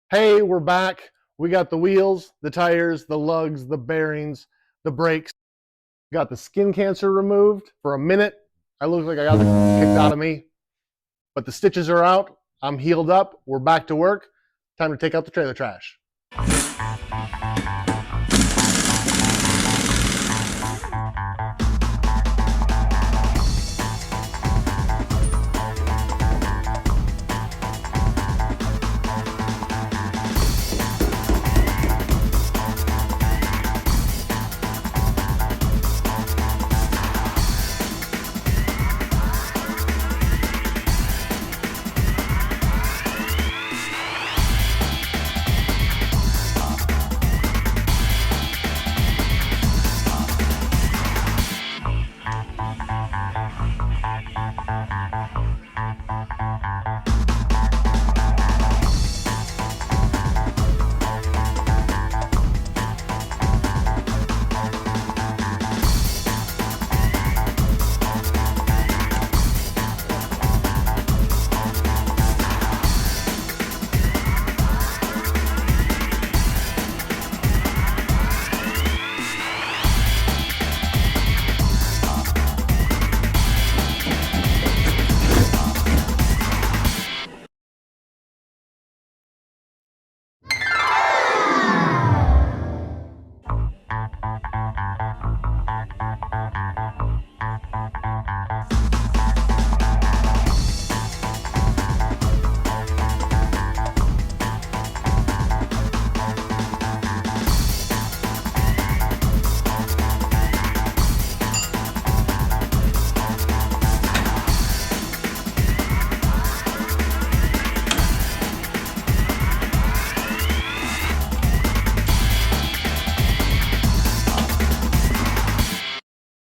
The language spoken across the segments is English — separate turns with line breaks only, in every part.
Hey, we're back. We got the wheels, the tires, the lugs, the bearings, the brakes. Got the skin cancer removed for a minute. I look like I got it kicked out of me, but the stitches are out. I'm healed up. We're back to work. Time to take out the trailer trash.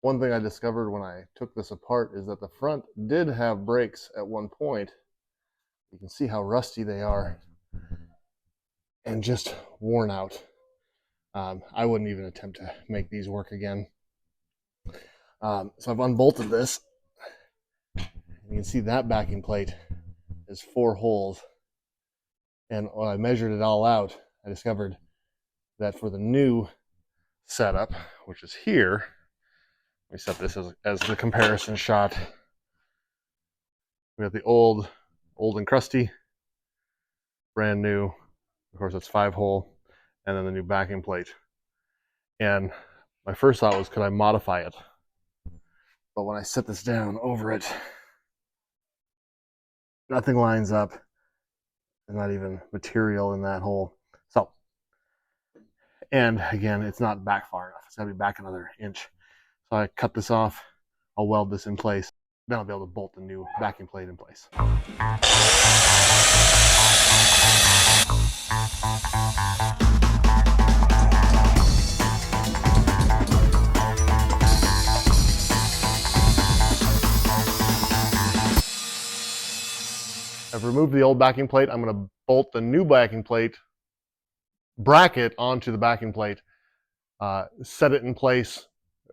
One thing I discovered when I took this apart is that the front did have brakes at one point. You can see how rusty they are and just worn out. I wouldn't even attempt to make these work again. So I've unbolted this. You can see that backing plate is 4 holes. And when I measured it all out, I discovered that for the new setup, which is here, let me set this as the comparison shot. We got the old and crusty, brand new. Of course, it's 5-hole, and then the new backing plate. And my first thought was, could I modify it? But when I set this down over it, nothing lines up. There's not even material in that hole. So, and again, it's not back far enough. It's got to be back another inch. So I cut this off, I'll weld this in place, then I'll be able to bolt the new backing plate in place. I've removed the old backing plate. I'm going to bolt the new backing plate bracket onto the backing plate, set it in place.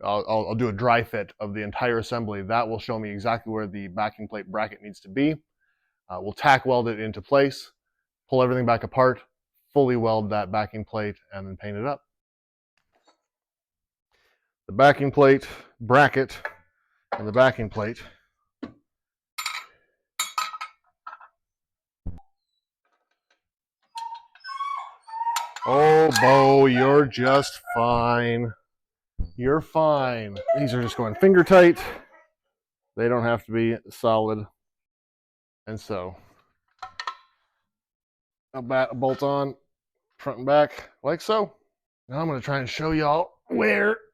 I'll do a dry fit of the entire assembly. That will show me exactly where the backing plate bracket needs to be. We'll tack weld it into place, pull everything back apart, fully weld that backing plate, and then paint it up. The backing plate bracket and the backing plate. Oh, Bo, you're just fine. You're fine. These are just going finger tight. They don't have to be solid. And so, a bolt on front and back like so. Now I'm going to try and show y'all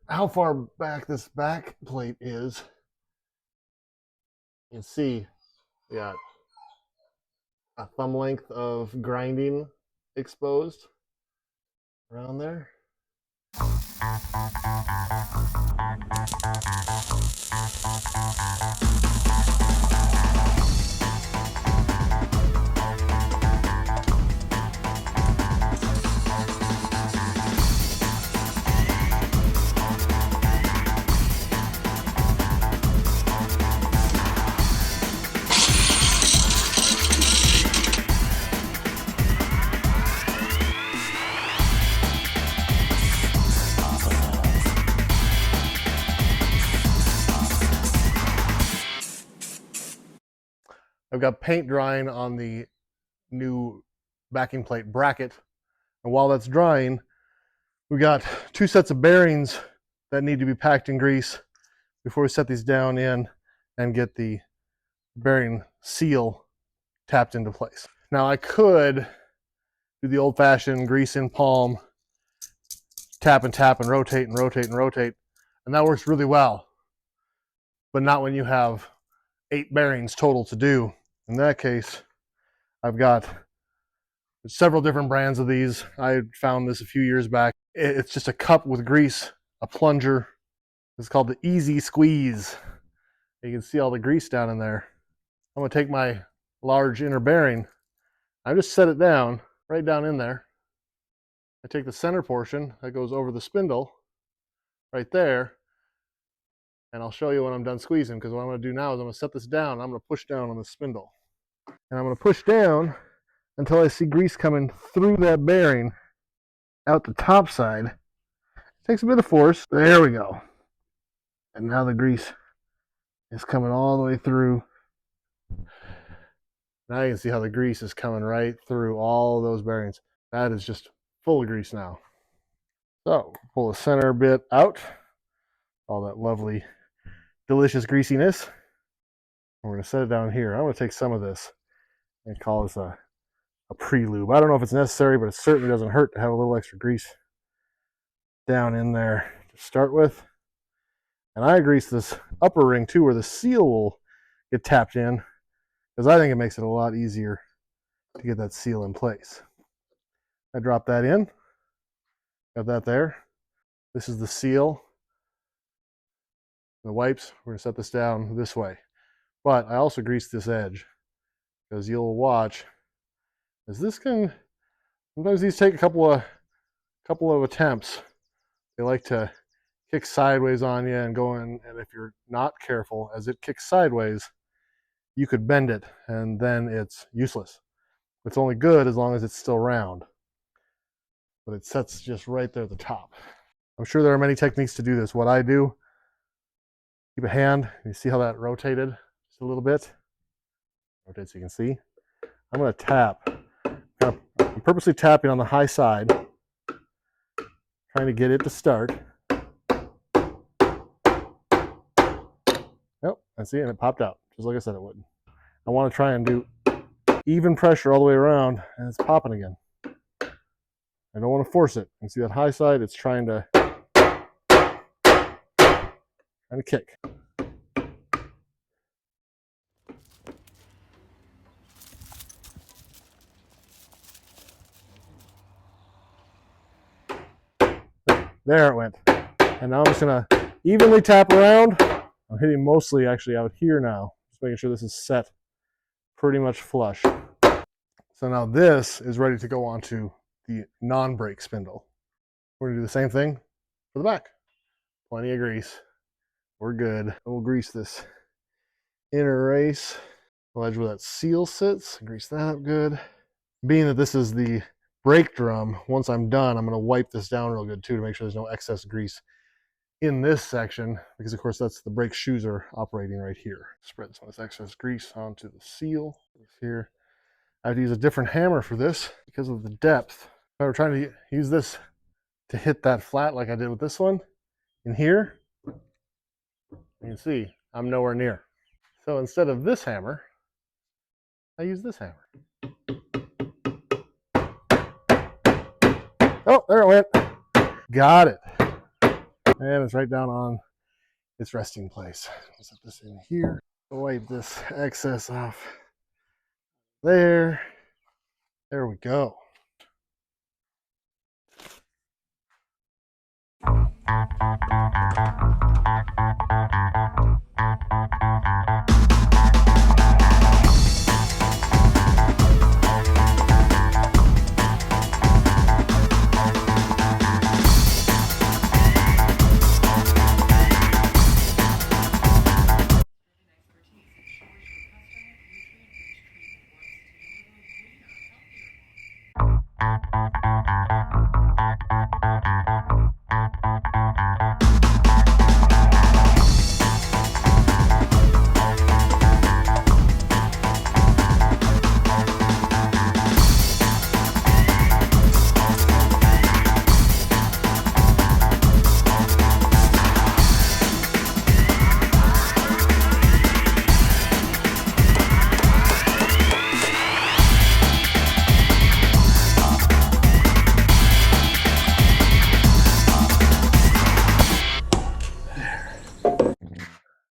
how far back this back plate is. You can see we got a thumb length of grinding exposed around there. I've got paint drying on the new backing plate bracket. And while that's drying, we got 2 sets of bearings that need to be packed in grease before we set these down in and get the bearing seal tapped into place. Now I could do the old-fashioned grease in palm, tap and tap and rotate and rotate and rotate, and that works really well, but not when you have 8 bearings total to do. In that case, I've got several different brands of these. I found this a few years back. It's just a cup with grease, a plunger. It's called the Easy Squeeze. You can see all the grease down in there. I'm going to take my large inner bearing. I just set it down, right down in there. I take the center portion that goes over the spindle, right there, and I'll show you when I'm done squeezing, because what I'm going to do now is I'm going to set this down. I'm going to push down on the spindle. And I'm going to push down until I see grease coming through that bearing out the top side. It takes a bit of force. There we go. And now the grease is coming all the way through. Now you can see how the grease is coming right through all those bearings. That is just full of grease now. So pull the center bit out, all that lovely, delicious greasiness. We're going to set it down here. I'm going to take some of this and call this a pre-lube. I don't know if it's necessary, but it certainly doesn't hurt to have a little extra grease down in there to start with. And I grease this upper ring too, where the seal will get tapped in, because I think it makes it a lot easier to get that seal in place. I drop that in, got that there. This is the seal. The wipes, we're going to set this down this way. But I also grease this edge, because you'll watch as this can, sometimes these take a couple of attempts. They like to kick sideways on you and go in, and if you're not careful, as it kicks sideways, you could bend it, and then it's useless. It's only good as long as it's still round. But it sets just right there at the top. I'm sure there are many techniques to do this. What I do, keep a hand, you see how that rotated just a little bit? Rotate so you can see. I'm going to tap. I'm purposely tapping on the high side, trying to get it to start. Yep, I see, and it popped out, just like I said it would. I want to try and do even pressure all the way around, and it's popping again. I don't want to force it. You see that high side? It's trying to kick. There it went. And now I'm just going to evenly tap around. I'm hitting mostly actually out here now. Just making sure this is set pretty much flush. So now this is ready to go onto the non-brake spindle. We're going to do the same thing for the back. Plenty of grease. We're good. We'll grease this inner race, the edge where that seal sits. Grease that up good. Being that this is the brake drum, once I'm done, I'm going to wipe this down real good too to make sure there's no excess grease in this section, because of course that's the brake shoes are operating right here. Spread some of this excess grease onto the seal here. I have to use a different hammer for this because of the depth. If I were trying to use this to hit that flat like I did with this one in here, you can see I'm nowhere near. So instead of this hammer, I use this hammer. Oh, there it went. Got it. And it's right down on its resting place. I'll set this in here. Wipe this excess off. There. There we go.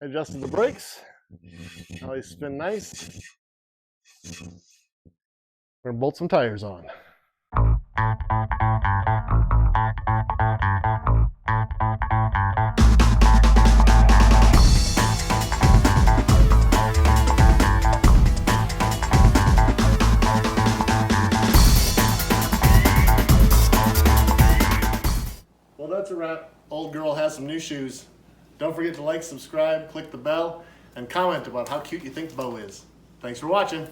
adjusted the brakes. Now they spin nice. We're gonna bolt some tires on. Well, that's a wrap. Old girl has some new shoes. Don't forget to like, subscribe, click the bell, and comment about how cute you think Bo is. Thanks for watching.